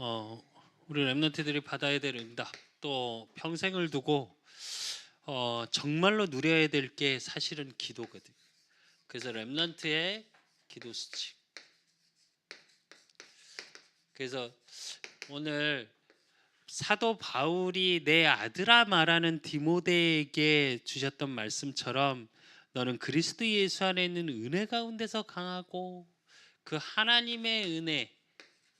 어, 우리 랩런트들이 받아야 될 응답, 또 평생을 두고 정말로 누려야 될 게 사실은 기도거든. 그래서 랩런트의 기도 수칙. 그래서 오늘 사도 바울이 내 아들아 말하는 디모데에게 주셨던 말씀처럼 너는 그리스도 예수 안에 있는 은혜 가운데서 강하고 그 하나님의 은혜,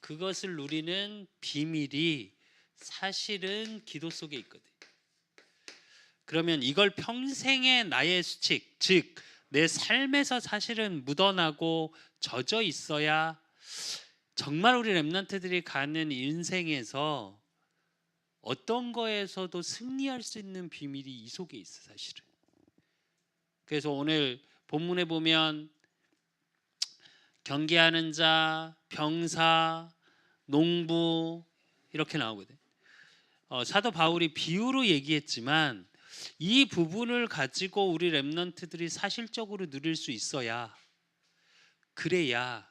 그것을 누리는 비밀이 사실은 기도 속에 있거든. 그러면 이걸 평생의 나의 수칙, 즉 내 삶에서 사실은 묻어나고 젖어 있어야 정말 우리 랩런트들이 가는 인생에서 어떤 거에서도 승리할 수 있는 비밀이 이 속에 있어, 사실은. 그래서 오늘 본문에 보면 경계하는 자, 병사, 농부 이렇게 나오거든. 사도 바울이 비유로 얘기했지만 이 부분을 가지고 우리 랩런트들이 사실적으로 누릴 수 있어야, 그래야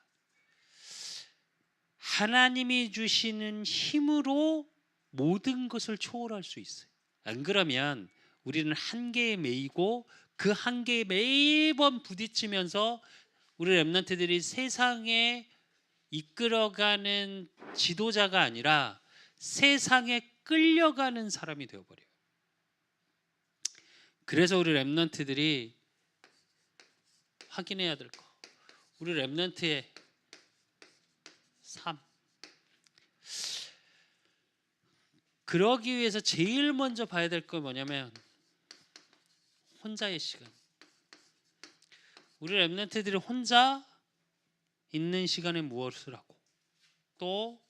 하나님이 주시는 힘으로 모든 것을 초월할 수 있어요. 안 그러면 우리는 한계에 매이고 그 한계에 매번 부딪히면서 우리 랩런트들이 세상에 이끌어가는 지도자가 아니라 세상에 끌려가는 사람이 되어버려요. 그래서 우리 랩런트들이 확인해야 될 거, 우리 랩런트의 삶, 그러기 위해서 제일 먼저 봐야 될 건 뭐냐면 혼자의 시간. 우리 랩런트들이 혼자 있는 시간에 무엇을 하고, 또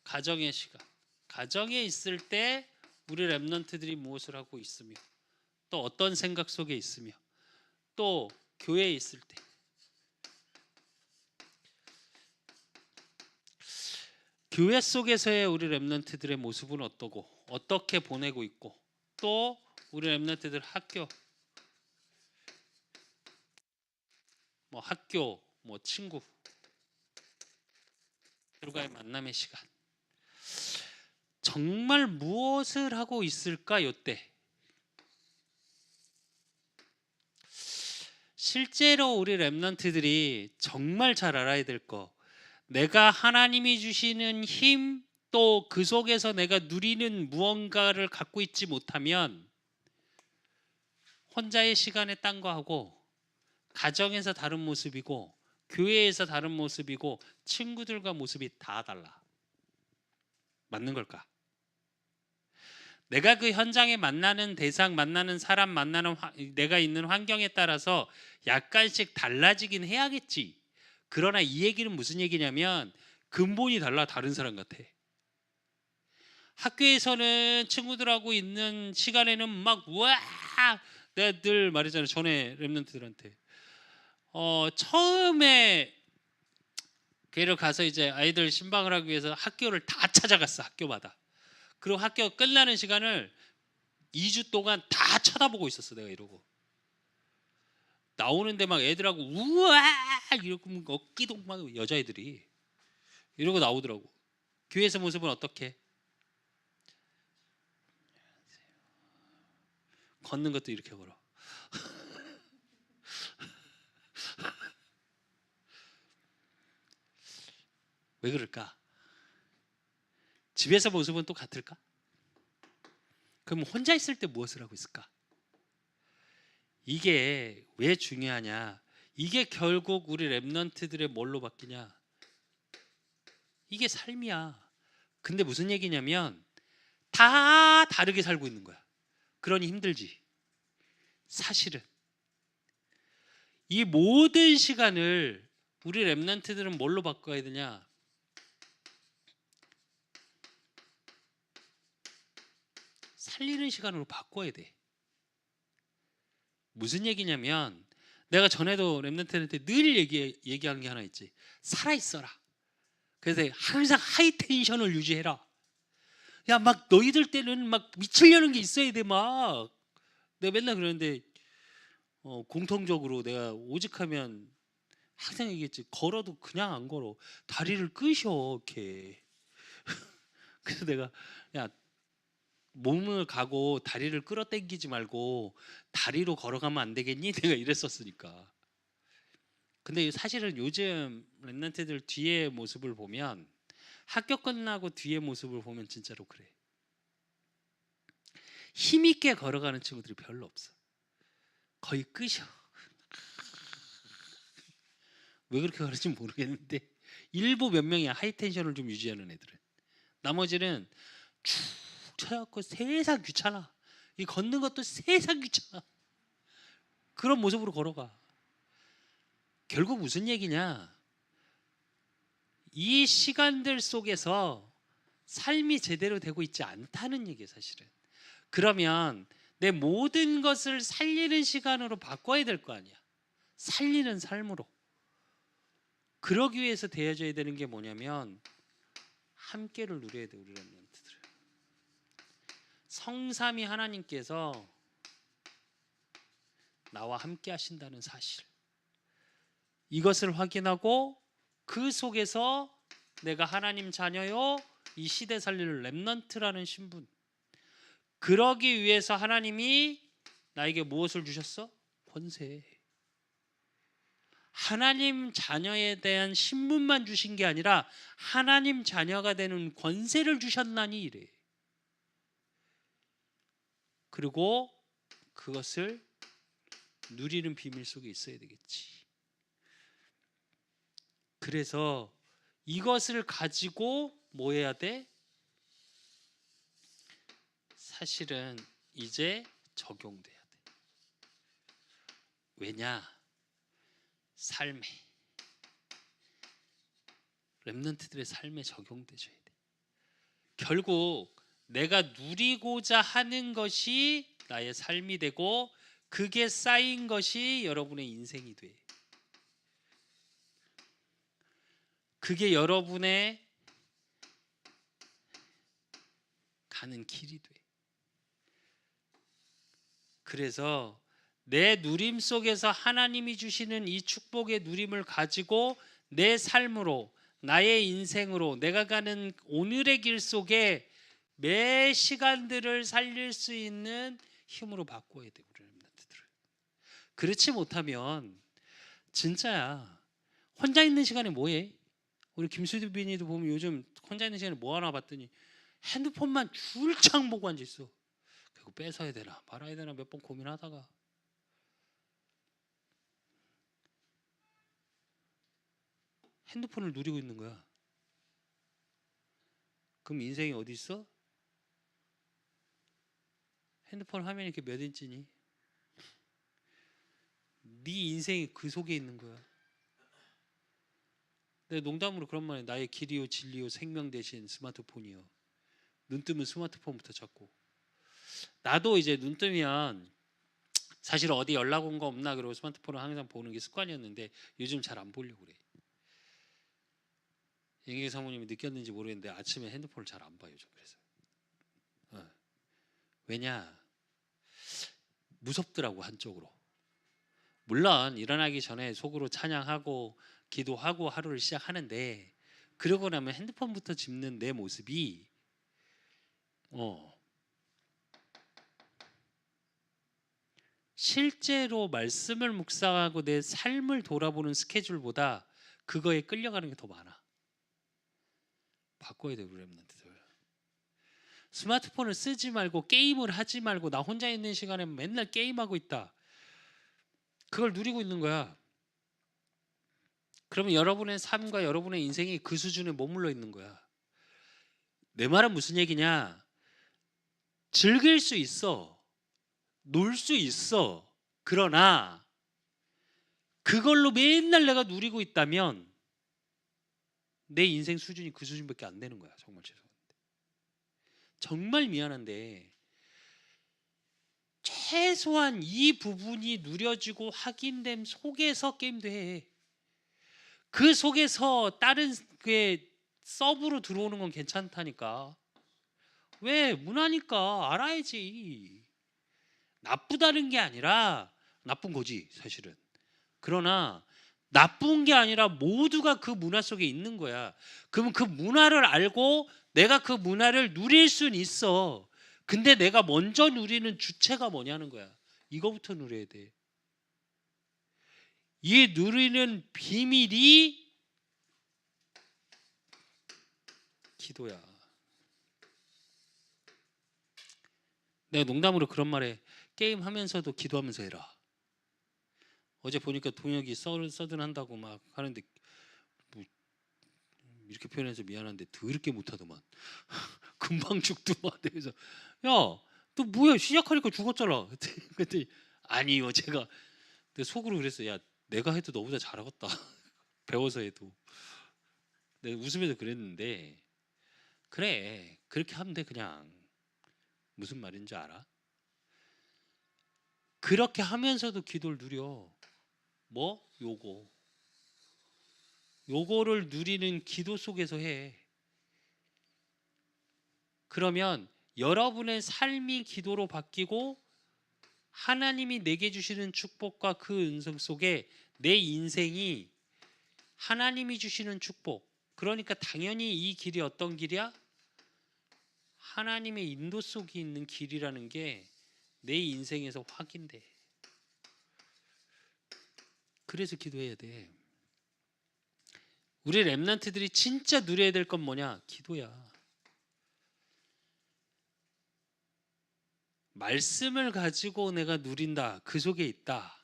가정의 시간, 가정에 있을 때 우리 랩런트들이 무엇을 하고 있으며, 또 어떤 생각 속에 있으며, 또 교회에 있을 때, 교회 속에서의 우리 랩런트들의 모습은 어떠고 어떻게 보내고 있고, 또 우리 랩런트들 학교, 친구 들과의 만남의 시간, 정말 무엇을 하고 있을까? 요때 실제로 우리 랩런트들이 정말 잘 알아야 될 거, 내가 하나님이 주시는 힘, 또 그 속에서 내가 누리는 무언가를 갖고 있지 못하면 혼자의 시간에 딴 거 하고, 가정에서 다른 모습이고, 교회에서 다른 모습이고, 친구들과 모습이 다 달라. 맞는 걸까? 내가 그 현장에 만나는 대상, 만나는 사람, 내가 있는 환경에 따라서 약간씩 달라지긴 해야겠지. 그러나 이 얘기는 무슨 얘기냐면 근본이 달라. 다른 사람 같아. 학교에서는 친구들하고 있는 시간에는 막 우와, 내가 늘 말했잖아, 전에 랩런트들한테 처음에 걔를 가서 이제 아이들 신방을 하기 위해서 학교를 다 찾아갔어. 학교마다. 그리고 학교 끝나는 시간을 2주 동안 다 쳐다보고 있었어. 내가 이러고 나오는데 막 애들하고 우와 이러고 어깨도 막 여자애들이 이러고 나오더라고. 교회에서 모습은 어떻게? 걷는 것도 이렇게 걸어. 왜 그럴까? 집에서 모습은 똑같을까? 그럼 혼자 있을 때 무엇을 하고 있을까? 이게 왜 중요하냐? 이게 결국 우리 랩런트들의 뭘로 바뀌냐? 이게 삶이야. 근데 무슨 얘기냐면 다 다르게 살고 있는 거야. 그러니 힘들지. 사실은 이 모든 시간을 우리 랩런트들은 뭘로 바꿔야 되냐? 살리는 시간으로 바꿔야 돼. 무슨 얘기냐면 내가 전에도 랩런트한테 늘 얘기한 게 하나 있지. 살아있어라. 그래서 항상 하이 텐션을 유지해라. 야, 막 너희들 때는 막 미치려는 게 있어야 돼. 막 내가 맨날 그러는데 공통적으로 내가 오직하면 항상 얘기했지. 걸어도 그냥 안 걸어. 다리를 끄셔 이렇게. 그래서 내가 야 몸을 가고 다리를 끌어당기지 말고 다리로 걸어가면 안 되겠니? 내가 이랬었으니까. 근데 사실은 요즘 랩런트들 뒤의 모습을 보면 학교 끝나고 뒤의 모습을 보면 진짜로 그래. 힘있게 걸어가는 친구들이 별로 없어. 거의 끄셔. 왜 그렇게 걸을지 모르겠는데 일부 몇 명이야 하이텐션을 좀 유지하는 애들은. 나머지는 쭉 쳐갖고 세상 귀찮아. 이 걷는 것도 세상 귀찮아. 그런 모습으로 걸어가. 결국 무슨 얘기냐? 이 시간들 속에서 삶이 제대로 되고 있지 않다는 얘기예요, 사실은. 그러면 내 모든 것을 살리는 시간으로 바꿔야 될 거 아니야. 살리는 삶으로. 그러기 위해서 되어져야 되는 게 뭐냐면 함께를 누려야 돼, 우리 랩런트들은. 성삼위 하나님께서 나와 함께 하신다는 사실. 이것을 확인하고 그 속에서 내가 하나님 자녀요, 이 시대 살릴 랩넌트라는 신분. 그러기 위해서 하나님이 나에게 무엇을 주셨어? 권세. 하나님 자녀에 대한 신분만 주신 게 아니라 하나님 자녀가 되는 권세를 주셨나니 이래. 그리고 그것을 누리는 비밀 속에 있어야 되겠지. 그래서 이것을 가지고 뭐 해야 돼? 사실은 이제 적용돼야 돼. 왜냐? 삶에, 랩런트들의 삶에 적용돼줘야 돼. 결국 내가 누리고자 하는 것이 나의 삶이 되고 그게 쌓인 것이 여러분의 인생이 돼. 그게 여러분의 가는 길이 돼. 그래서 내 누림 속에서 하나님이 주시는 이 축복의 누림을 가지고 내 삶으로, 나의 인생으로, 내가 가는 오늘의 길 속에 매 시간들을 살릴 수 있는 힘으로 바꿔야 돼, 우리 랩런트들은. 그렇지 못하면 진짜야. 혼자 있는 시간에 뭐해? 우리 김수빈이도 보면 요즘 혼자 있는 시간에 뭐 하나 봤더니 핸드폰만 줄창 보고 앉아 있어. 그거 뺏어야 되나 말아야 되나 몇 번 고민하다가 핸드폰을 누리고 있는 거야. 그럼 인생이 어디 있어? 핸드폰 화면이 이렇게 몇 인치니? 네 인생이 그 속에 있는 거야. 근데 농담으로 그런 말해. 나의 길이요 진리요 생명 대신 스마트폰이요. 눈 뜨면 스마트폰부터 찾고. 나도 이제 눈 뜨면 사실 어디 연락 온 거 없나 그러고 스마트폰을 항상 보는 게 습관이었는데 요즘 잘 안 보려고 그래. 영희 사모님이 느꼈는지 모르겠는데 아침에 핸드폰을 잘 안 봐요. 그래서 왜냐? 무섭더라고 한쪽으로. 물론 일어나기 전에 속으로 찬양하고 기도하고 하루를 시작하는데 그러고 나면 핸드폰부터 집는 내 모습이 실제로 말씀을 묵상하고 내 삶을 돌아보는 스케줄보다 그거에 끌려가는 게 더 많아. 바꿔야 돼, 우리 랩런트들. 스마트폰을 쓰지 말고 게임을 하지 말고 나 혼자 있는 시간에 맨날 게임하고 있다. 그걸 누리고 있는 거야. 그러면 여러분의 삶과 여러분의 인생이 그 수준에 머물러 있는 거야. 내 말은 무슨 얘기냐? 즐길 수 있어. 놀 수 있어. 그러나 그걸로 맨날 내가 누리고 있다면 내 인생 수준이 그 수준밖에 안 되는 거야. 정말 죄송한데. 정말 미안한데 최소한 이 부분이 누려지고 확인됨 속에서 게임도 해. 그 속에서 다른 게 서브로 들어오는 건 괜찮다니까. 왜? 문화니까 알아야지. 나쁘다는 게 아니라 나쁜 거지 사실은. 그러나 나쁜 게 아니라 모두가 그 문화 속에 있는 거야. 그러면 그 문화를 알고 내가 그 문화를 누릴 수는 있어. 근데 내가 먼저 누리는 주체가 뭐냐는 거야. 이거부터 누려야 돼. 이 누리는 비밀이 기도야. 내가 농담으로 그런 말에 게임 하면서도 기도하면서 해라. 어제 보니까 동혁이 서든 한다고 막 하는데 뭐 이렇게 표현해서 미안한데 더럽게 못하더만. 금방 죽더만. 그래서 야, 너 뭐야 시작하니까 죽었잖아. 그때 아니요 제가 근데 속으로 그랬어. 야 내가 해도 너보다 잘하겠다. 배워서 해도. 내가 웃으면서 그랬는데 그래 그렇게 하면 돼 그냥. 무슨 말인지 알아? 그렇게 하면서도 기도를 누려. 뭐? 요거를 누리는 기도 속에서 해. 그러면 여러분의 삶이 기도로 바뀌고 하나님이 내게 주시는 축복과 그 은성 속에 내 인생이 하나님이 주시는 축복. 그러니까 당연히 이 길이 어떤 길이야? 하나님의 인도 속에 있는 길이라는 게 내 인생에서 확인돼. 그래서 기도해야 돼. 우리 렘넌트들이 진짜 누려야 될 건 뭐냐? 기도야. 말씀을 가지고 내가 누린다. 그 속에 있다.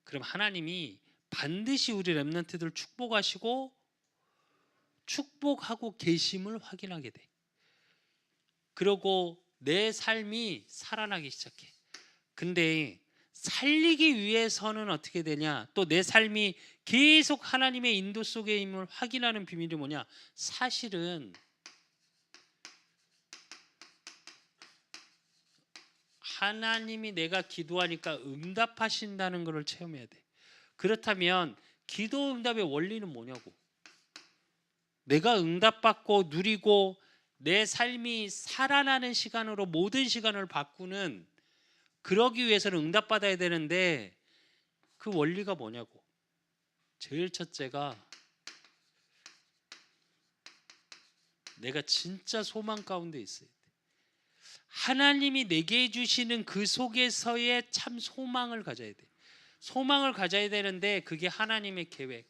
그럼 하나님이 반드시 우리 렘넌트들 축복하시고 축복하고 계심을 확인하게 돼. 그리고 내 삶이 살아나기 시작해. 근데 살리기 위해서는 어떻게 되냐? 또 내 삶이 계속 하나님의 인도 속에 임을 확인하는 비밀이 뭐냐? 사실은 하나님이 내가 기도하니까 응답하신다는 것을 체험해야 돼. 그렇다면 기도 응답의 원리는 뭐냐고. 내가 응답받고 누리고 내 삶이 살아나는 시간으로 모든 시간을 바꾸는 그러기 위해서는 응답받아야 되는데 그 원리가 뭐냐고. 제일 첫째가 내가 진짜 소망 가운데 있어야 돼. 하나님이 내게 주시는 그 속에서의 참 소망을 가져야 돼. 소망을 가져야 되는데 그게 하나님의 계획,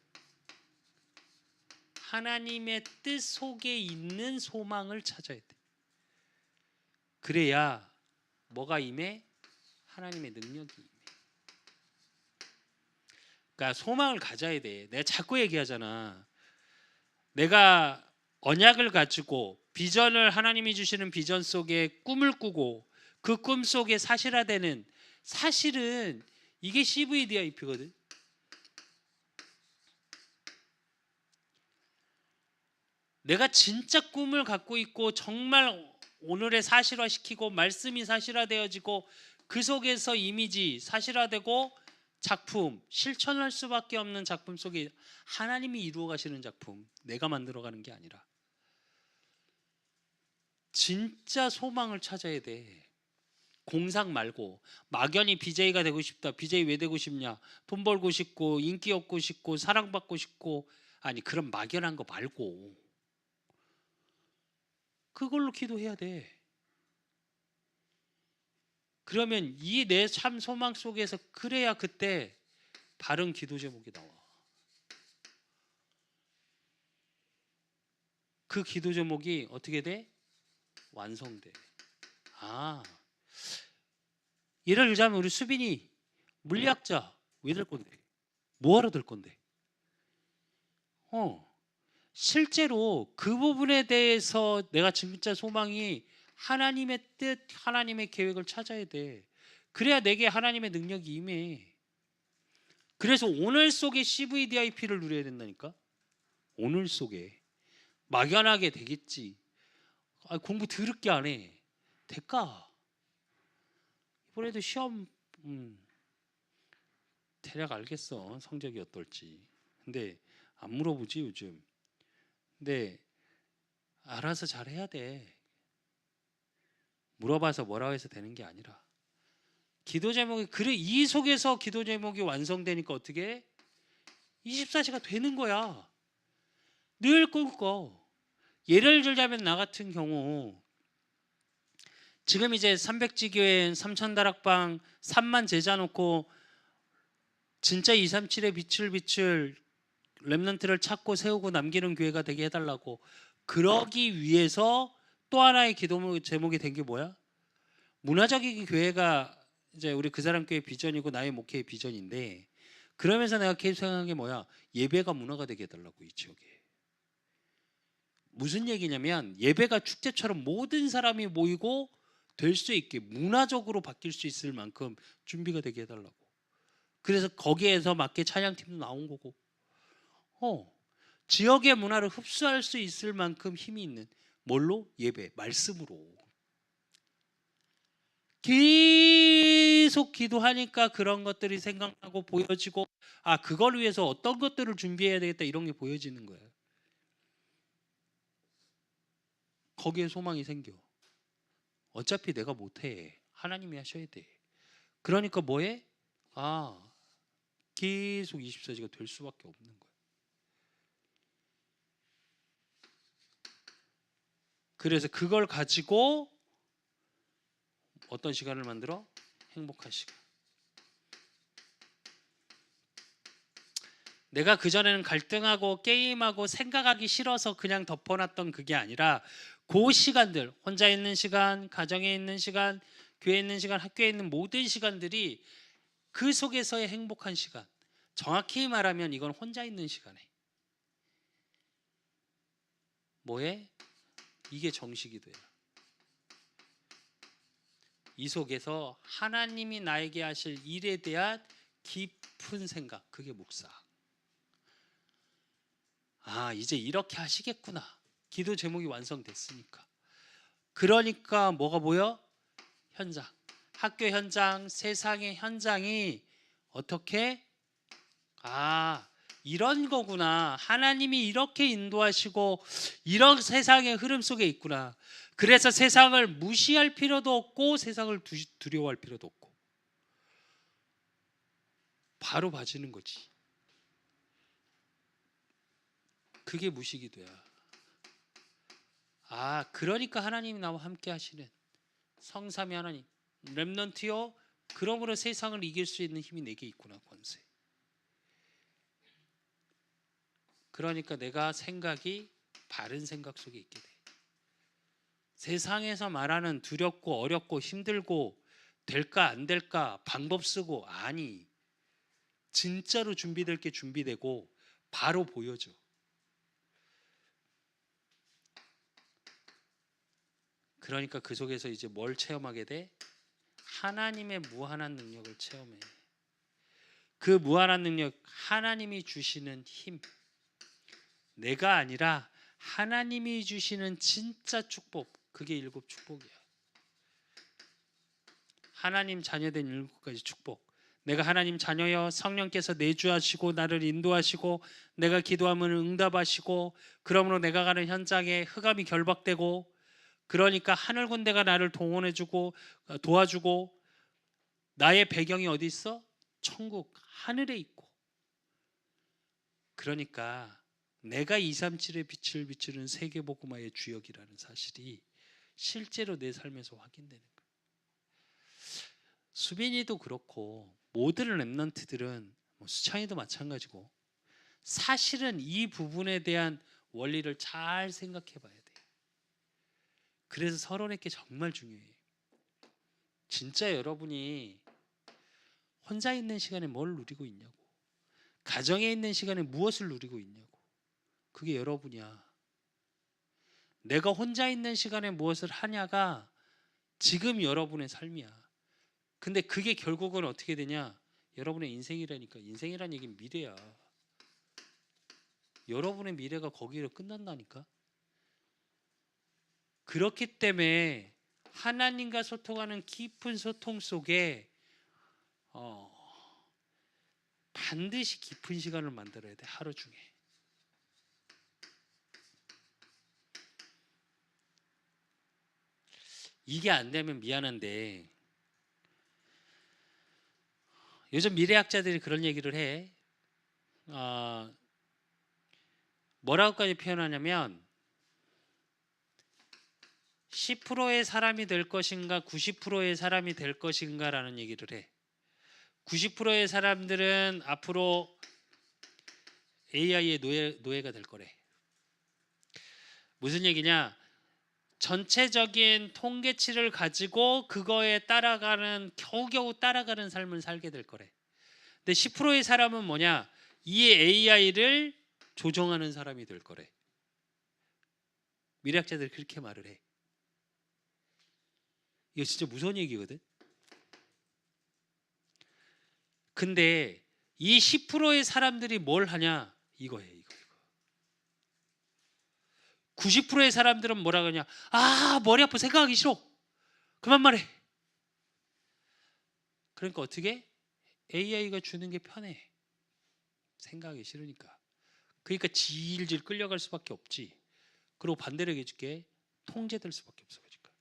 하나님의 뜻 속에 있는 소망을 찾아야 돼. 그래야 뭐가 임해? 하나님의 능력이 임해. 그러니까 소망을 가져야 돼. 내가 자꾸 얘기하잖아. 내가 언약을 가지고 비전을 하나님이 주시는 비전 속에 꿈을 꾸고 그 꿈 속에 사실화되는 사실은 이게 CVDIP거든. 내가 진짜 꿈을 갖고 있고 정말 오늘의 사실화시키고 말씀이 사실화되어지고 그 속에서 이미지 사실화되고 작품 실천할 수밖에 없는 작품 속에 하나님이 이루어 가시는 작품 내가 만들어가는 게 아니라 진짜 소망을 찾아야 돼. 공상 말고 막연히 BJ가 되고 싶다. BJ 왜 되고 싶냐? 돈 벌고 싶고 인기 얻고 싶고 사랑받고 싶고 아니 그런 막연한 거 말고 그걸로 기도해야 돼. 그러면 이 내 참 소망 속에서 그래야 그때 바른 기도 제목이 나와. 그 기도 제목이 어떻게 돼? 완성돼. 아, 예를 들자면 우리 수빈이 물리학자 왜 될 건데? 뭐하러 될 건데? 실제로 그 부분에 대해서 내가 진짜 소망이 하나님의 뜻, 하나님의 계획을 찾아야 돼. 그래야 내게 하나님의 능력이 임해. 그래서 오늘 속에 CVDIP를 누려야 된다니까. 오늘 속에 막연하게 되겠지. 공부 더럽게 안 해. 될까? 이번에도 시험 대략 알겠어. 성적이 어떨지. 근데 안 물어보지 요즘. 근데 알아서 잘 해야 돼. 물어봐서 뭐라고 해서 되는 게 아니라. 기도 제목이 그래 이 속에서 기도 제목이 완성되니까 어떻게 해? 24시가 되는 거야. 늘 꿈꿔. 예를 들자면 나 같은 경우 지금 이제 300지교회 3천다락방 3만 제자 놓고 진짜 237의 빛을 비출 렘넌트를 찾고 세우고 남기는 교회가 되게 해달라고. 그러기 위해서 또 하나의 기도 제목이 된 게 뭐야? 문화적인 교회가 이제 우리 그 사람 교회 비전이고 나의 목회의 비전인데, 그러면서 내가 계속 생각한 게 뭐야? 예배가 문화가 되게 해달라고. 이 지역에 무슨 얘기냐면 예배가 축제처럼 모든 사람이 모이고 될 수 있게 문화적으로 바뀔 수 있을 만큼 준비가 되게 해달라고. 그래서 거기에서 맞게 찬양팀도 나온 거고, 지역의 문화를 흡수할 수 있을 만큼 힘이 있는, 뭘로? 예배, 말씀으로. 계속 기도하니까 그런 것들이 생각나고 보여지고, 아, 그걸 위해서 어떤 것들을 준비해야 되겠다, 이런 게 보여지는 거예요. 거기에 소망이 생겨. 어차피 내가 못해. 하나님이 하셔야 돼. 그러니까 뭐해? 계속 24시가 될 수밖에 없는 거야. 그래서 그걸 가지고 어떤 시간을 만들어? 행복한 시간. 내가 그전에는 갈등하고 게임하고 생각하기 싫어서 그냥 덮어놨던 그게 아니라, 그 시간들, 혼자 있는 시간, 가정에 있는 시간, 교회에 있는 시간, 학교에 있는 모든 시간들이 그 속에서의 행복한 시간. 정확히 말하면 이건 혼자 있는 시간에 뭐해? 이게 정식이돼요. 이 속에서 하나님이 나에게 하실 일에 대한 깊은 생각, 그게 묵상. 이제 이렇게 하시겠구나. 기도 제목이 완성됐으니까. 그러니까 뭐가 보여? 현장, 학교 현장, 세상의 현장이 어떻게? 이런 거구나. 하나님이 이렇게 인도하시고 이런 세상의 흐름 속에 있구나. 그래서 세상을 무시할 필요도 없고 세상을 두려워할 필요도 없고 바로 봐지는 거지. 그게 무시기도야. 그러니까 하나님이 나와 함께 하시는 성삼위 하나님, 렘넌트요, 그러므로 세상을 이길 수 있는 힘이 내게 있구나, 권세. 그러니까 내가 생각이 바른 생각 속에 있게 돼. 세상에서 말하는 두렵고 어렵고 힘들고 될까 안 될까 방법 쓰고, 진짜로 준비될 게 준비되고 바로 보여줘. 그러니까 그 속에서 이제 뭘 체험하게 돼? 하나님의 무한한 능력을 체험해. 그 무한한 능력, 하나님이 주시는 힘, 내가 아니라 하나님이 주시는 진짜 축복, 그게 7 축복이야. 하나님 자녀된 7가지 축복. 내가 하나님 자녀여, 성령께서 내주하시고 나를 인도하시고 내가 기도하면 응답하시고, 그러므로 내가 가는 현장에 흑암이 결박되고, 그러니까 하늘 군대가 나를 동원해주고 도와주고, 나의 배경이 어디 있어? 천국 하늘에 있고. 그러니까 내가 237의 빛을 비추는 세계복음화의 주역이라는 사실이 실제로 내 삶에서 확인되는 거예요. 수빈이도 그렇고 모든 렘넌트들은, 수창이도 마찬가지고, 사실은 이 부분에 대한 원리를 잘 생각해 봐야 돼. 그래서 서론의 게 정말 중요해. 진짜 여러분이 혼자 있는 시간에 뭘 누리고 있냐고, 가정에 있는 시간에 무엇을 누리고 있냐고, 그게 여러분이야. 내가 혼자 있는 시간에 무엇을 하냐가 지금 여러분의 삶이야. 근데 그게 결국은 어떻게 되냐? 여러분의 인생이라니까. 인생이란 얘기는 미래야. 여러분의 미래가 거기로 끝난다니까. 그렇기 때문에 하나님과 소통하는 깊은 소통 속에 반드시 깊은 시간을 만들어야 돼. 하루 중에. 이게 안 되면 미안한데, 요즘 미래학자들이 그런 얘기를 해. 뭐라고까지 표현하냐면 10%의 사람이 될 것인가 90%의 사람이 될 것인가라는 얘기를 해. 90%의 사람들은 앞으로 AI의 노예가 될 거래. 무슨 얘기냐? 전체적인 통계치를 가지고 그거에 따라가는 겨우겨우 따라가는 삶을 살게 될 거래. 근데 10%의 사람은 뭐냐? 이 AI를 조정하는 사람이 될 거래. 미래학자들이 그렇게 말을 해. 이거 진짜 무서운 얘기거든. 근데 이 10%의 사람들이 뭘 하냐? 이거예요. 이거. 90%의 사람들은 뭐라 그러냐? 머리 아파 생각하기 싫어. 그만 말해. 그러니까 어떻게? AI가 주는 게 편해. 생각하기 싫으니까. 그러니까 질질 끌려갈 수밖에 없지. 그리고 반대로 얘기해줄게. 통제될 수밖에 없어. 그러니까.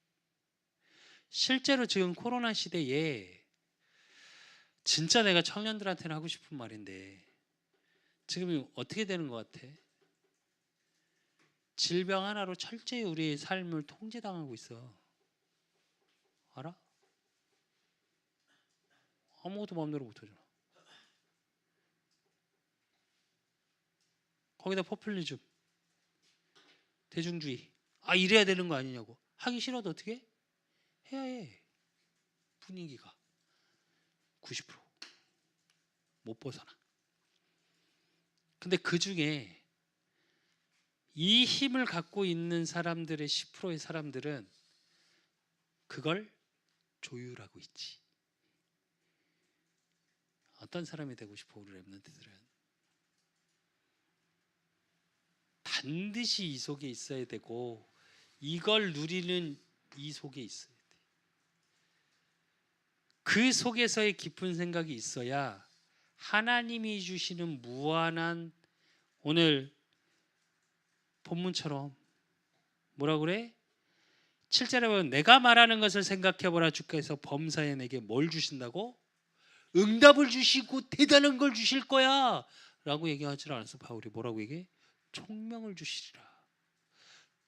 실제로 지금 코로나 시대에 진짜 내가 청년들한테는 하고 싶은 말인데 지금 어떻게 되는 것 같아? 질병 하나로 철저히 우리의 삶을 통제당하고 있어. 알아? 아무것도 마음대로 못하잖아. 거기다 포퓰리즘, 대중주의. 이래야 되는 거 아니냐고. 하기 싫어도 어떻게? 해야 해. 분위기가 90%못 벗어나. 근데 그 중에 이 힘을 갖고 있는 사람들의 10%의 사람들은 그걸 조율하고 있지. 어떤 사람이 되고 싶어 우리 랩런트들은? 반드시 이 속에 있어야 되고 이걸 누리는 이 속에 있어야 돼. 그 속에서의 깊은 생각이 있어야 하나님이 주시는 무한한 오늘 본문처럼 뭐라 그래? 7절에 보면 내가 말하는 것을 생각해보라. 주께서 범사에 내게 뭘 주신다고? 응답을 주시고 대단한 걸 주실 거야 라고 얘기하지 않았어. 바울이 뭐라고 얘기해? 총명을 주시리라.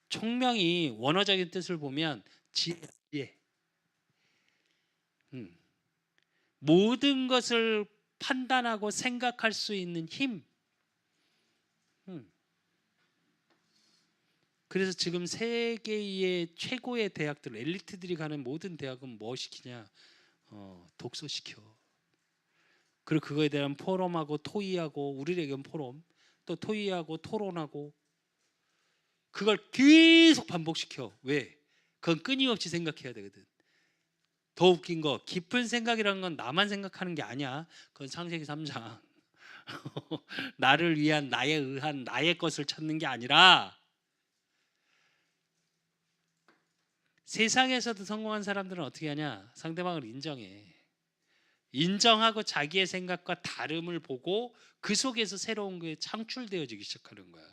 총명이 원어적인 뜻을 보면 지혜. 모든 것을 판단하고 생각할 수 있는 힘. 그래서 지금 세계의 최고의 대학들, 엘리트들이 가는 모든 대학은 뭐 시키냐? 독서 시켜. 그리고 그거에 대한 포럼하고 토의하고 우리에겐 포럼, 또 토의하고 토론하고 그걸 계속 반복시켜. 왜? 그건 끊임없이 생각해야 되거든. 더 웃긴 거 깊은 생각이라는 건 나만 생각하는 게 아니야. 그건 창세기 3장. 나를 위한 나에 의한 나의 것을 찾는 게 아니라 세상에서도 성공한 사람들은 어떻게 하냐? 상대방을 인정해. 인정하고 자기의 생각과 다름을 보고 그 속에서 새로운 게 창출되어지기 시작하는 거야.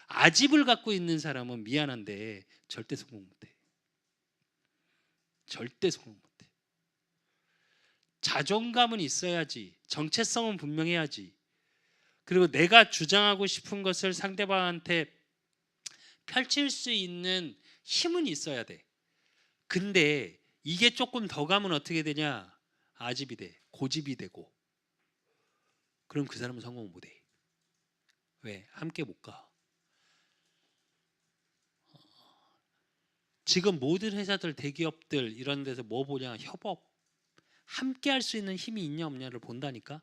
아집을 갖고 있는 사람은 미안한데 절대 성공 못해. 절대 성공 못해. 자존감은 있어야지. 정체성은 분명해야지. 그리고 내가 주장하고 싶은 것을 상대방한테 펼칠 수 있는 힘은 있어야 돼. 근데 이게 조금 더 가면 어떻게 되냐? 아집이 돼. 고집이 되고. 그럼 그 사람은 성공 못 해. 왜? 함께 못 가. 지금 모든 회사들, 대기업들 이런 데서 뭐 보냐? 협업. 함께 할 수 있는 힘이 있냐 없냐를 본다니까.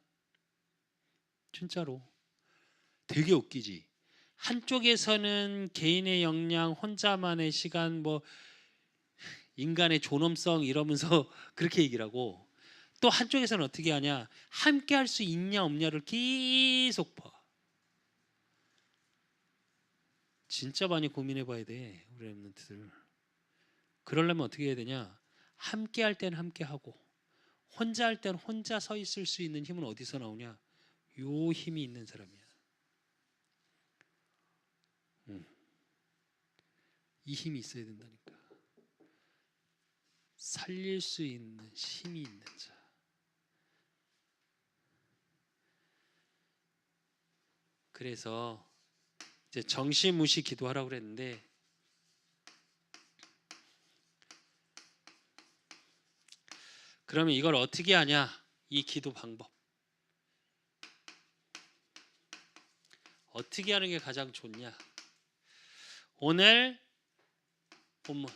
진짜로. 되게 웃기지. 한쪽에서는 개인의 역량, 혼자만의 시간, 뭐 인간의 존엄성 이러면서 그렇게 얘기를 하고 또 한쪽에서는 어떻게 하냐? 함께 할 수 있냐 없냐를 계속 봐. 진짜 많이 고민해 봐야 돼. 우리 랩런트들. 그러려면 어떻게 해야 되냐? 함께 할 때는 함께 하고 혼자 할 때는 혼자 서 있을 수 있는 힘은 어디서 나오냐? 요 힘이 있는 사람이야. 이 힘이 있어야 된다니까. 살릴 수 있는 힘이 있는 자. 그래서 이제 정시무시 기도하라고 그랬는데 그러면 이걸 어떻게 하냐? 이 기도 방법 어떻게 하는 게 가장 좋냐? 오늘 본문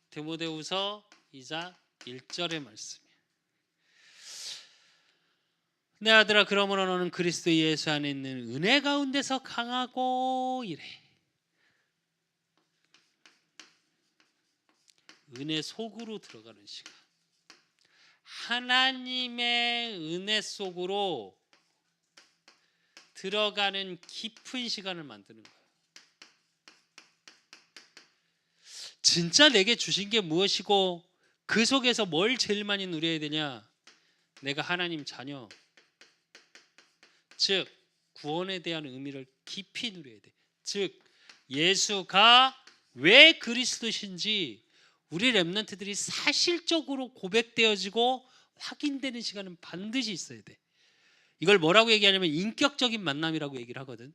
디모데후서 2장 1절의 말씀이에요. 내 아들아, 그러므로 너는 그리스도 예수 안에 있는 은혜 가운데서 강하고 이래. 은혜 속으로 들어가는 시간, 하나님의 은혜 속으로 들어가는 깊은 시간을 만드는 거예요. 진짜 내게 주신 게 무엇이고 그 속에서 뭘 제일 많이 누려야 되냐? 내가 하나님 자녀, 즉 구원에 대한 의미를 깊이 누려야 돼. 즉 예수가 왜 그리스도신지 우리 렘넌트들이 사실적으로 고백되어지고 확인되는 시간은 반드시 있어야 돼. 이걸 뭐라고 얘기하냐면 인격적인 만남이라고 얘기를 하거든.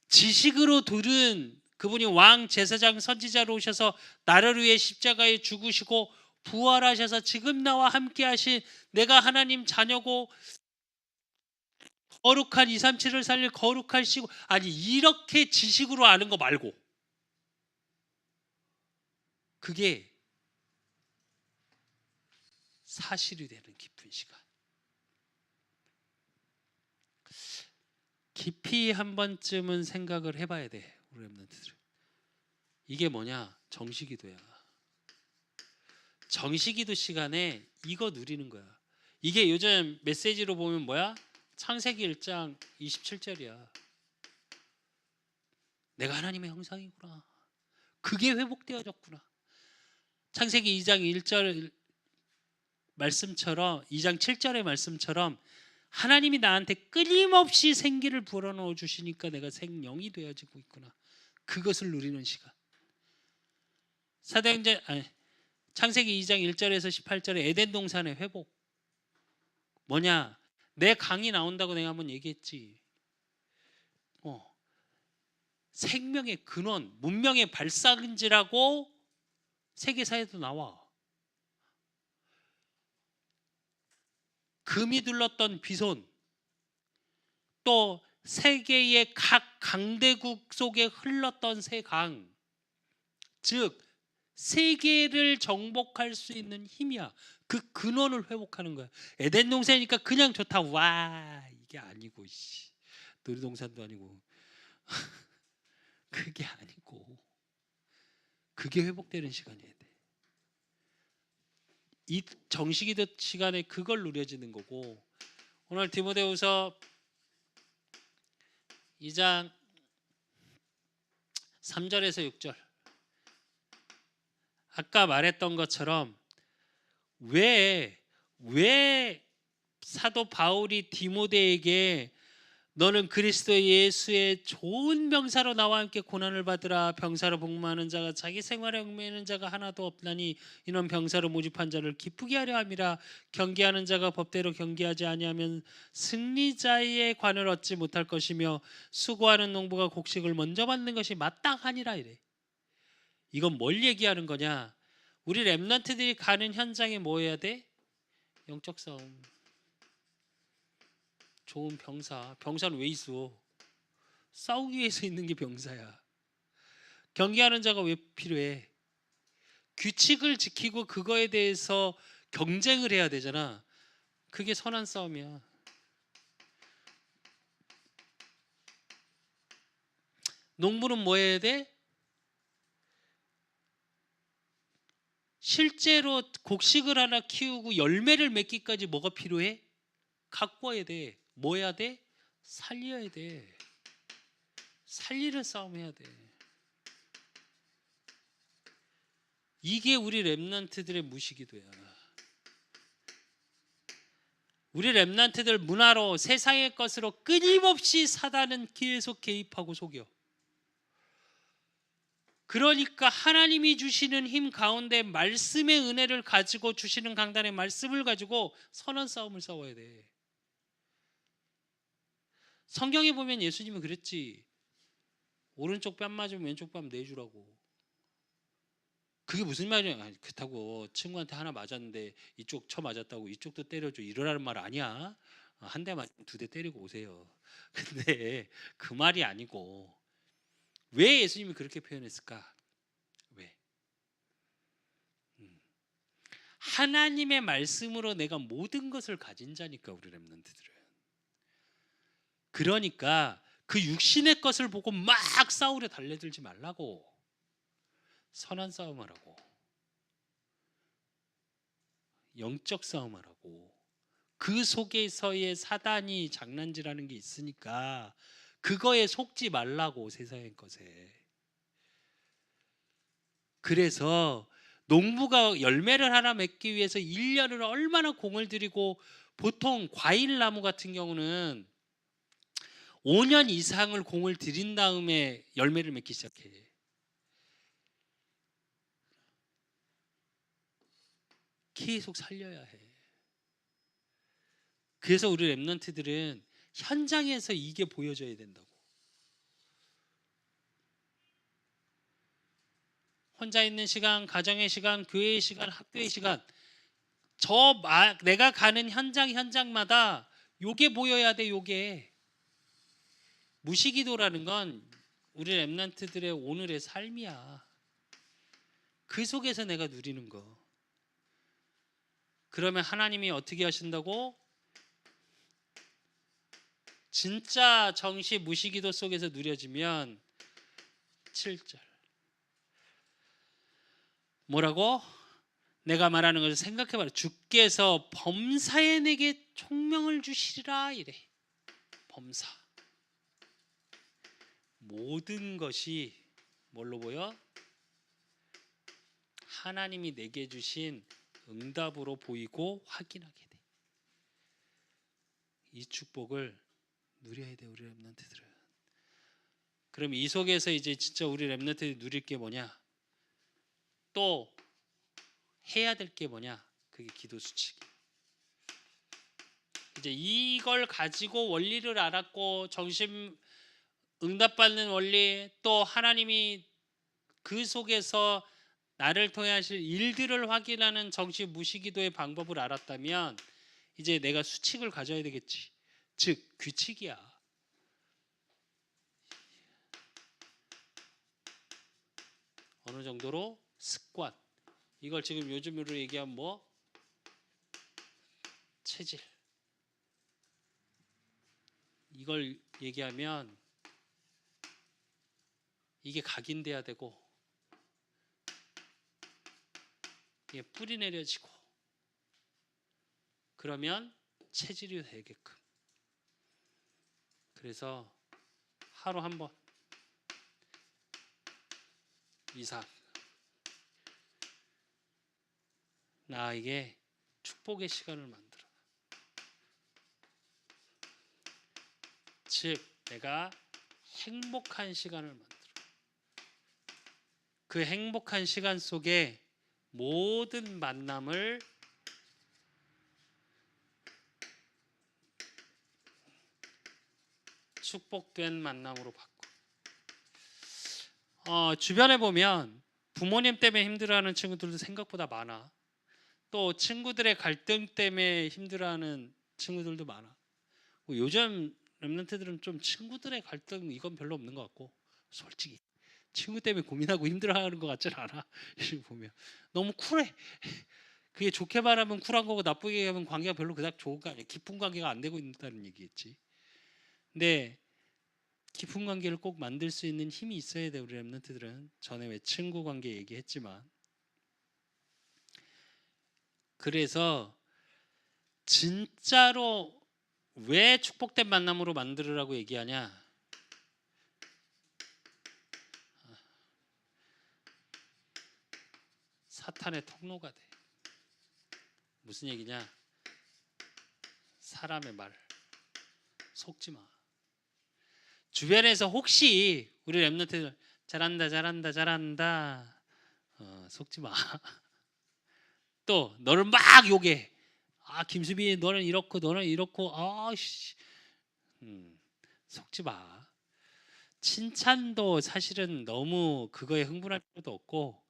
지식으로 들은 그분이 왕, 제사장, 선지자로 오셔서 나를 위해 십자가에 죽으시고 부활하셔서 지금 나와 함께 하신 내가 하나님 자녀고 거룩한 237을 살릴 거룩한 시고, 아니 이렇게 지식으로 아는 거 말고 그게 사실이 되는 깊은 시간, 깊이 한 번쯤은 생각을 해봐야 돼. 우리 렘넌트들 이게 뭐냐? 정시기도야. 정시기도 시간에 이거 누리는 거야. 이게 요즘 메시지로 보면 뭐야? 창세기 1장 27절이야. 내가 하나님의 형상이구나. 그게 회복되어졌구나. 창세기 2장 1절 말씀처럼 2장 7절의 말씀처럼 하나님이 나한테 끊임없이 생기를 불어넣어 주시니까 내가 생명이 되어지고 있구나. 그것을 누리는 시간. 창세기 2장 1절에서 18절에 에덴 동산의 회복. 뭐냐? 내 강이 나온다고 내가 한번 얘기했지. 생명의 근원, 문명의 발상인지라고 세계사에도 나와. 금이 둘렀던 비손, 또 세계의 각 강대국 속에 흘렀던 새 강, 즉 세계를 정복할 수 있는 힘이야. 그 근원을 회복하는 거야. 에덴 동산이니까 그냥 좋다. 와, 이게 아니고 놀이동산도 아니고 그게 아니고 그게 회복되는 시간이어야 돼. 이 정식이도 시간에 그걸 누려지는 거고, 오늘 디모데후서 2장 3절에서 6절 아까 말했던 것처럼 왜 사도 바울이 디모데에게 너는 그리스도 예수의 좋은 병사로 나와 함께 고난을 받으라. 병사로 복무하는 자가 자기 생활에 얽매이는 자가 하나도 없나니 이는 병사로 모집한 자를 기쁘게 하려 함이라. 경계하는 자가 법대로 경계하지 아니하면 승리자의 관을 얻지 못할 것이며 수고하는 농부가 곡식을 먼저 받는 것이 마땅하니라 이래. 이건 뭘 얘기하는 거냐? 우리 렘넌트들이 가는 현장에 뭐 해야 돼? 영적 싸움. 좋은 병사는 왜 있어? 싸우기 위해서 있는 게 병사야. 경계하는 자가 왜 필요해? 규칙을 지키고 그거에 대해서 경쟁을 해야 되잖아. 그게 선한 싸움이야. 농부는 뭐 해야 돼? 실제로 곡식을 하나 키우고 열매를 맺기까지 뭐가 필요해? 갖고 와야 돼. 뭐 해야 돼? 살려야 돼. 살리는 싸움 해야 돼. 이게 우리 렘넌트들의 무시기도야. 우리 렘넌트들 문화로 세상의 것으로 끊임없이 사단은 계속 개입하고 속여. 그러니까 하나님이 주시는 힘 가운데 말씀의 은혜를 가지고 주시는 강단의 말씀을 가지고 선한 싸움을 싸워야 돼. 성경에 보면 예수님은 그랬지. 오른쪽 뺨 맞으면 왼쪽 뺨 내주라고. 그게 무슨 말이야? 아니, 그렇다고 친구한테 하나 맞았는데 이쪽 쳐 맞았다고 이쪽도 때려줘 이러라는 말 아니야. 한 대 맞으면 두 대 때리고 오세요. 근데 그 말이 아니고 왜 예수님이 그렇게 표현했을까? 왜? 하나님의 말씀으로 내가 모든 것을 가진 자니까 우리 렘넌트들은. 그러니까 그 육신의 것을 보고 막 싸우려 달려들지 말라고. 선한 싸움하라고. 영적 싸움하라고. 그 속에서의 사단이 장난질하는 게 있으니까 그거에 속지 말라고, 세상의 것에. 그래서 농부가 열매를 하나 맺기 위해서 1년을 얼마나 공을 들이고, 보통 과일 나무 같은 경우는 5년 이상을 공을 들인 다음에 열매를 맺기 시작해. 계속 살려야 해. 그래서 우리 렘넌트들은 현장에서 이게 보여져야 된다고. 혼자 있는 시간, 가정의 시간, 교회의 시간, 학교의 시간, 내가 가는 현장마다 요게 보여야 돼. 요게 무시기도라는 건 우리 렘넌트들의 오늘의 삶이야. 그 속에서 내가 누리는 거. 그러면 하나님이 어떻게 하신다고? 진짜 정시 무시기도 속에서 누려지면 7절 뭐라고? 내가 말하는 것을 생각해봐라. 주께서 범사에 내게 총명을 주시리라 이래. 범사. 모든 것이 뭘로 보여? 하나님이 내게 주신 응답으로 보이고 확인하게 돼. 이 축복을 누려야 돼, 우리 렘넌트들은. 그럼 이 속에서 이제 진짜 우리 렘넌트들이 누릴 게 뭐냐? 또 해야 될 게 뭐냐? 그게 기도 수칙. 이제 이걸 가지고 원리를 알았고, 정신 응답받는 원리, 또 하나님이 그 속에서 나를 통해 하실 일들을 확인하는 정시 무시기도의 방법을 알았다면 이제 내가 수칙을 가져야 되겠지. 즉 규칙이야. 어느 정도로 습관. 이걸 지금 요즘으로 얘기하면 뭐? 체질. 이걸 얘기하면 이게 각인돼야 되고, 이게 뿌리 내려지고, 그러면 체질이 되게끔. 그래서 하루 한 번 이상 나에게 축복의 시간을 만들어. 즉 내가 행복한 시간을 만들어. 그 행복한 시간 속에 모든 만남을 축복된 만남으로 바꿔. 주변에 보면 부모님 때문에 힘들어하는 친구들도 생각보다 많아. 또 친구들의 갈등 때문에 힘들어하는 친구들도 많아. 요즘 렘넌트들은 좀 친구들의 갈등 이건 별로 없는 것 같고, 솔직히 친구 때문에 고민하고 힘들어하는 것 같진 않아. 이렇게 보면 너무 쿨해. 그게 좋게 말하면 쿨한 거고 나쁘게 하면 관계가 별로 그닥 좋은 거 아니야. 깊은 관계가 안 되고 있다는 얘기겠지. 근데 깊은 관계를 꼭 만들 수 있는 힘이 있어야 돼. 우리 렘넌트들은. 전에 왜 친구 관계 얘기했지만, 그래서 진짜로 왜 축복된 만남으로 만들으라고 얘기하냐? 사탄의 통로가 돼. 무슨 얘기냐? 사람의 말 속지 마. 주변에서 혹시 우리 렘넌트들 잘한다 속지 마. 또 너를 막 욕해. 김수빈 너는 이렇고 너는 이렇고 아씨 속지 마. 칭찬도 사실은 너무 그거에 흥분할 필요도 없고,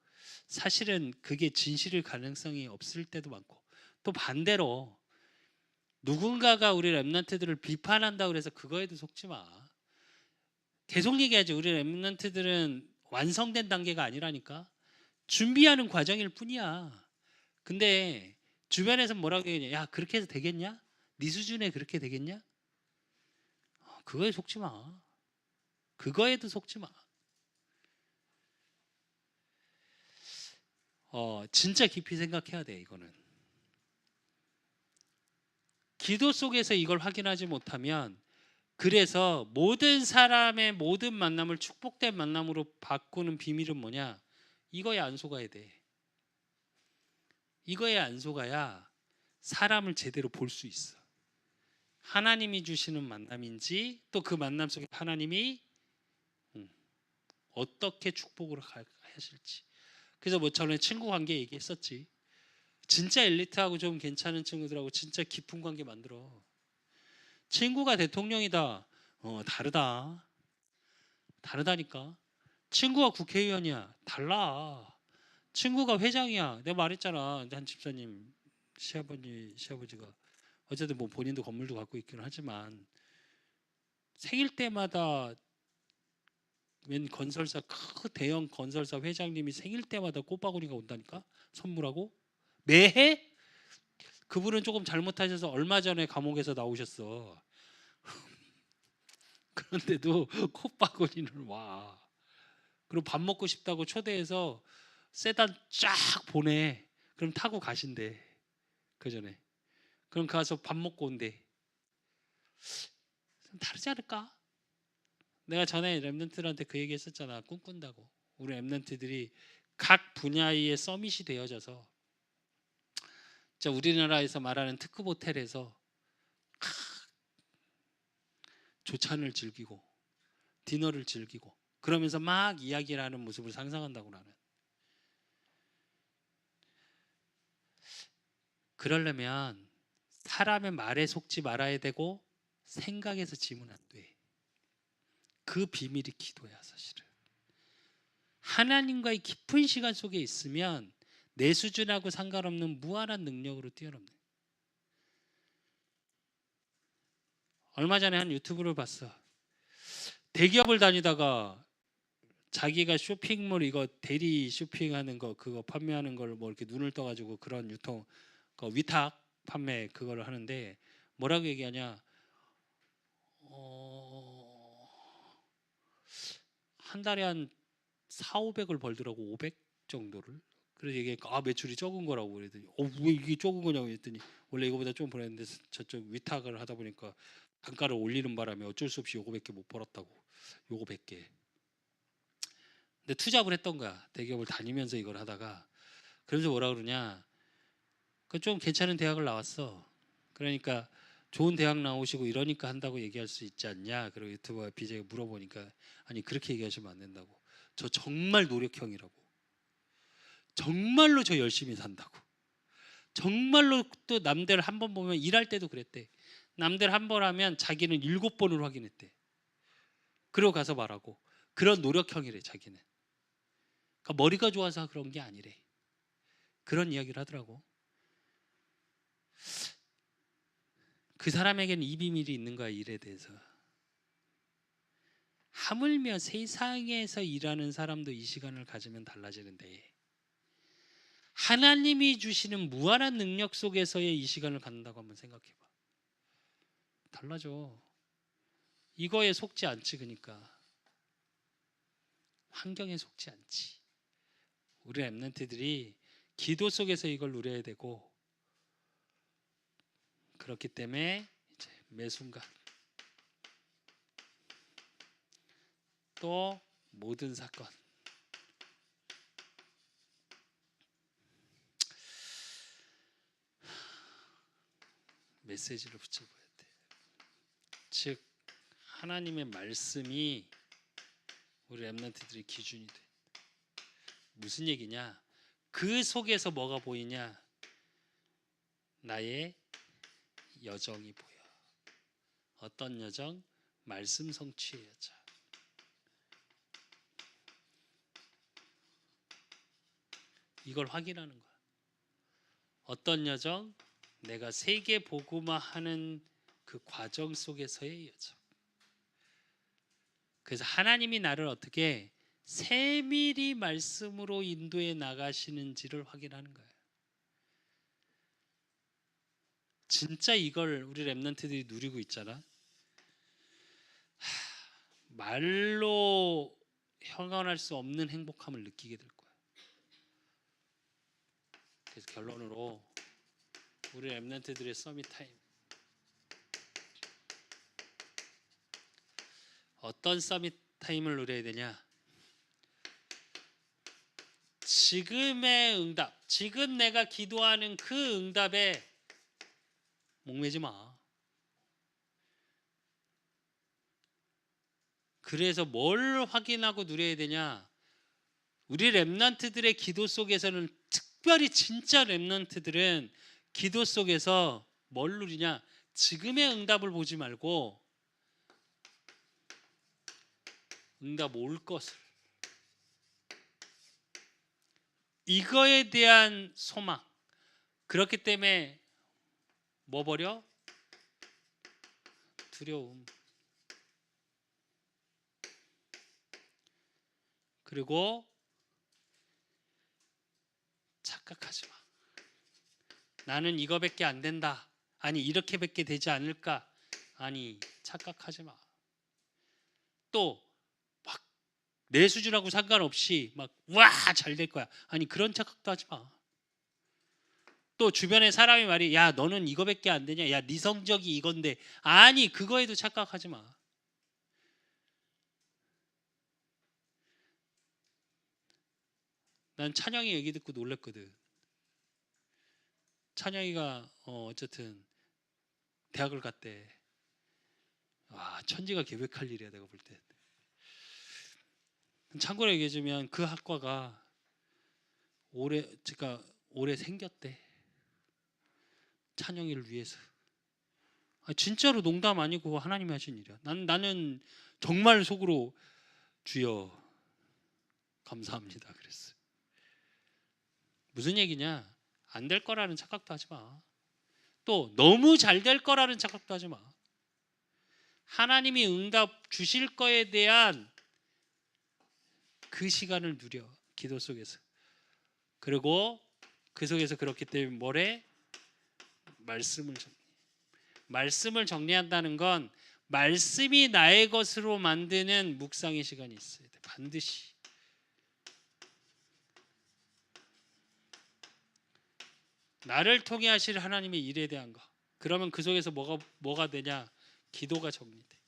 사실은 그게 진실일 가능성이 없을 때도 많고, 또 반대로 누군가가 우리 랩런트들을 비판한다고 해서 그거에도 속지 마. 계속 얘기하죠. 우리 랩런트들은 완성된 단계가 아니라니까. 준비하는 과정일 뿐이야. 근데 주변에서 뭐라고 얘기하냐? 야, 그렇게 해서 되겠냐? 네 수준에 그렇게 되겠냐? 그거에 속지 마. 그거에도 속지 마. 진짜 깊이 생각해야 돼, 이거는. 기도 속에서 이걸 확인하지 못하면, 그래서 모든 사람의 모든 만남을 축복된 만남으로 바꾸는 비밀은 뭐냐? 이거에 안 속아야 돼. 이거에 안 속아야 사람을 제대로 볼 수 있어. 하나님이 주시는 만남인지, 또 그 만남 속에 하나님이 어떻게 축복을 하실지. 그래서 뭐 전에 친구 관계 얘기했었지. 진짜 엘리트하고 좀 괜찮은 친구들하고 진짜 깊은 관계 만들어. 친구가 대통령이다. 다르다. 다르다니까. 친구가 국회의원이야. 달라. 친구가 회장이야. 내가 말했잖아. 한 집사님 시아버지가 어쨌든 뭐 본인도 건물도 갖고 있기는 하지만 생일 때마다 웬 건설사 대형 건설사 회장님이 생일 때마다 꽃바구니가 온다니까. 선물하고 매해. 그분은 조금 잘못하셔서 얼마 전에 감옥에서 나오셨어. 그런데도 꽃바구니를 와. 그리고 밥 먹고 싶다고 초대해서 세단 쫙 보내. 그럼 타고 가신대. 그 전에. 그럼 가서 밥 먹고 온대. 좀 다르지 않을까? 내가 전에 랩런트들한테 그 얘기 했었잖아. 꿈꾼다고. 우리 랩런트들이 각 분야의 서밋이 되어져서 우리나라에서 말하는 특급 호텔에서 조찬을 즐기고 디너를 즐기고 그러면서 막 이야기를 하는 모습을 상상한다고. 나는 그러려면 사람의 말에 속지 말아야 되고 생각에서 지면 안 돼. 그 비밀이 기도야. 사실은 하나님과의 깊은 시간 속에 있으면 내 수준하고 상관없는 무한한 능력으로 뛰어넘는. 얼마 전에 한 유튜브를 봤어. 대기업을 다니다가 자기가 쇼핑몰 이거 대리 쇼핑하는 거 그거 판매하는 걸 뭐 이렇게 눈을 떠가지고 그런 유통 위탁 판매 그거를 하는데 뭐라고 얘기하냐? 한 달에 한 4,500을 벌더라고. 500 정도를. 그래서 이게 매출이 적은 거라고 그랬더니 왜 이게 적은 거냐고 했더니 원래 이거보다 좀 벌었는데 저쪽 위탁을 하다 보니까 단가를 올리는 바람에 어쩔 수 없이 요거밖에 못 벌었다고. 요거 100개. 근데 투잡을 했던 거야. 대기업을 다니면서 이걸 하다가. 그래서 뭐라 그러냐? 그 좀 괜찮은 대학을 나왔어. 그러니까 좋은 대학 나오시고 이러니까 한다고 얘기할 수 있지 않냐? 그리고 유튜버 BJ가 물어보니까 아니 그렇게 얘기하시면 안 된다고. 저 정말 노력형이라고. 정말로 저 열심히 산다고. 정말로 또 남들 한 번 보면 일할 때도 그랬대. 남들 한 번 하면 자기는 7번을 확인했대. 그러고 가서 말하고 그런 노력형이래 자기는. 그러니까 머리가 좋아서 그런 게 아니래. 그런 이야기를 하더라고. 그 사람에게는 이 비밀이 있는 거야. 일에 대해서. 하물며 세상에서 일하는 사람도 이 시간을 가지면 달라지는데 하나님이 주시는 무한한 능력 속에서의 이 시간을 갖는다고 한번 생각해봐. 달라져. 이거에 속지 않지. 그러니까 환경에 속지 않지. 우리 랩런트들이 기도 속에서 이걸 누려야 되고 그렇기 때문에 이제 매 순간 또 모든 사건 메시지를 붙여봐야 돼. 즉 하나님의 말씀이 우리 랩런트들의 기준이 돼. 무슨 얘기냐? 그 속에서 뭐가 보이냐? 나의 여정이 보여. 어떤 여정? 말씀 성취의 여정. 이걸 확인하는 거야. 어떤 여정? 내가 세계 복음화하는 그 과정 속에서의 여정. 그래서 하나님이 나를 어떻게 세밀히 말씀으로 인도해 나가시는지를 확인하는 거예요. 진짜 이걸 우리 렘넌트들이 누리고 있잖아. 말로 형언할 수 없는 행복함을 느끼게 될 거야. 그래서 결론으로 우리 렘넌트들의 서밋 타임, 어떤 서밋 타임을 누려야 되냐? 지금의 응답, 지금 내가 기도하는 그 응답에 목매지 마. 그래서 뭘 확인하고 누려야 되냐? 우리 렘넌트들의 기도 속에서는, 특별히 진짜 렘넌트들은 기도 속에서 뭘 누리냐? 지금의 응답을 보지 말고 응답 올 것을, 이거에 대한 소망. 그렇기 때문에 뭐 버려? 두려움. 그리고 착각하지 마. 나는 이거밖에 안 된다. 아니 이렇게밖에 되지 않을까? 아니 착각하지 마. 또 막 내 수준하고 상관없이 막 와 잘 될 거야. 아니 그런 착각도 하지 마. 또 주변에 사람이 말이 야 너는 이거밖에 안 되냐? 야 네 성적이 이건데. 아니 그거에도 착각하지 마. 난 찬영이 얘기 듣고 놀랐거든. 찬영이가 어쨌든 대학을 갔대. 와 천지가 계획할 일이야 내가 볼 때. 참고로 얘기해주면 그 학과가 올해 생겼대. 찬영이를 위해서. 진짜로 농담 아니고 하나님이 하신 일이야. 나는 정말 속으로 주여 감사합니다 그랬어. 무슨 얘기냐? 안 될 거라는 착각도 하지 마. 또 너무 잘 될 거라는 착각도 하지 마. 하나님이 응답 주실 거에 대한 그 시간을 누려. 기도 속에서. 그리고 그 속에서 그렇기 때문에 뭐래? 말씀을 정리한다는 건 말씀이 나의 것으로 만드는 묵상의 시간이 있어야 돼. 반드시. 나를 통해 하실 하나님의 일에 대한 거. 그러면 그 속에서 뭐가 되냐? 기도가 정리돼.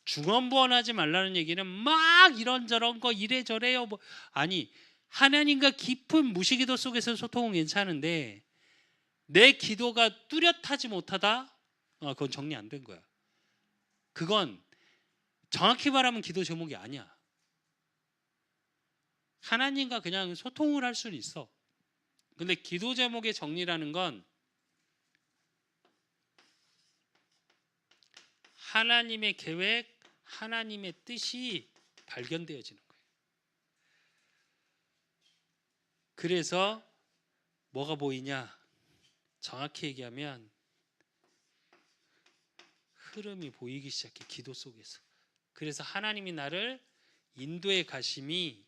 중언부언하지 말라는 얘기는 막 이런저런 거 이래저래요. 아니 하나님과 깊은 무시기도 속에서 소통은 괜찮은데 내 기도가 뚜렷하지 못하다? 그건 정리 안 된 거야. 그건 정확히 말하면 기도 제목이 아니야. 하나님과 그냥 소통을 할 수는 있어. 근데 기도 제목의 정리라는 건 하나님의 계획, 하나님의 뜻이 발견되어지는 거예요. 그래서 뭐가 보이냐? 정확히 얘기하면 흐름이 보이기 시작해. 기도 속에서. 그래서 하나님이 나를 인도에 가심이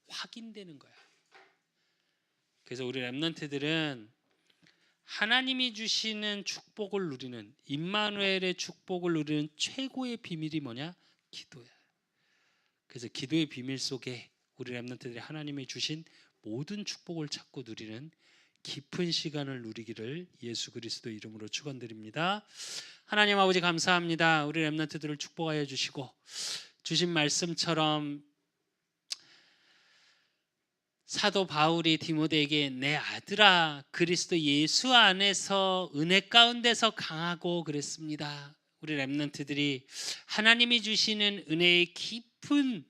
확인되는 거야. 그래서 우리 렘넌트들은 하나님이 주시는 축복을 누리는, 임마누엘의 축복을 누리는 최고의 비밀이 뭐냐? 기도야. 그래서 기도의 비밀 속에 우리 렘넌트들이 하나님이 주신 모든 축복을 찾고 누리는 깊은 시간을 누리기를 예수 그리스도 이름으로 축원드립니다. 하나님 아버지 감사합니다. 우리 렘넌트들을 축복하여 주시고 주신 말씀처럼 사도 바울이 디모데에게 내 아들아 그리스도 예수 안에서 은혜 가운데서 강하고 그랬습니다. 우리 렘넌트들이 하나님이 주시는 은혜의 깊은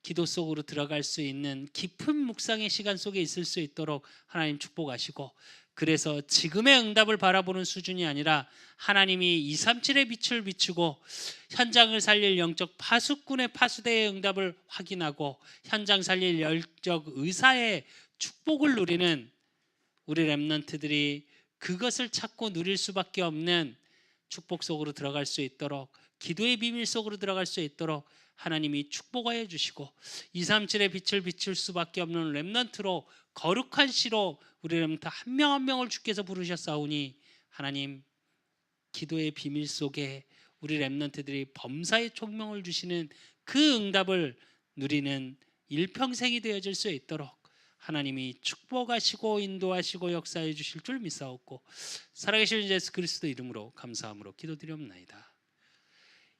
기도 속으로 들어갈 수 있는 깊은 묵상의 시간 속에 있을 수 있도록 하나님 축복하시고 그래서 지금의 응답을 바라보는 수준이 아니라 하나님이 237의 빛을 비추고 현장을 살릴 영적 파수꾼의 파수대의 응답을 확인하고 현장 살릴 영적 의사의 축복을 누리는 우리 렘넌트들이 그것을 찾고 누릴 수밖에 없는 축복 속으로 들어갈 수 있도록, 기도의 비밀 속으로 들어갈 수 있도록 하나님이 축복하여 주시고 237의 빛을 비출 수밖에 없는 렘넌트로, 거룩한 씨로 우리 렘넌트 한 명 한 명을 주께서 부르셨사오니 하나님, 기도의 비밀 속에 우리 렘넌트들이 범사의 총명을 주시는 그 응답을 누리는 일평생이 되어질 수 있도록 하나님이 축복하시고 인도하시고 역사해 주실 줄 믿사옵고, 살아계신 예수 그리스도 이름으로 감사함으로 기도드리옵나이다.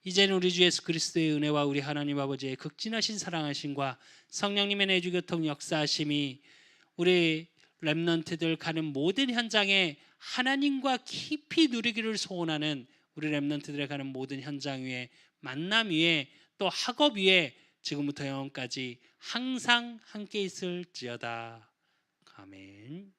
이제는 우리 주 예수 그리스도의 은혜와 우리 하나님 아버지의 극진하신 사랑하심과 성령님의 내주 교통 역사하심이 우리 렘넌트들 가는 모든 현장에 하나님과 깊이 누리기를 소원하는 우리 렘넌트들의 가는 모든 현장 위에, 만남 위에, 또 학업 위에 지금부터 영원까지 항상 함께 있을지어다. 아멘.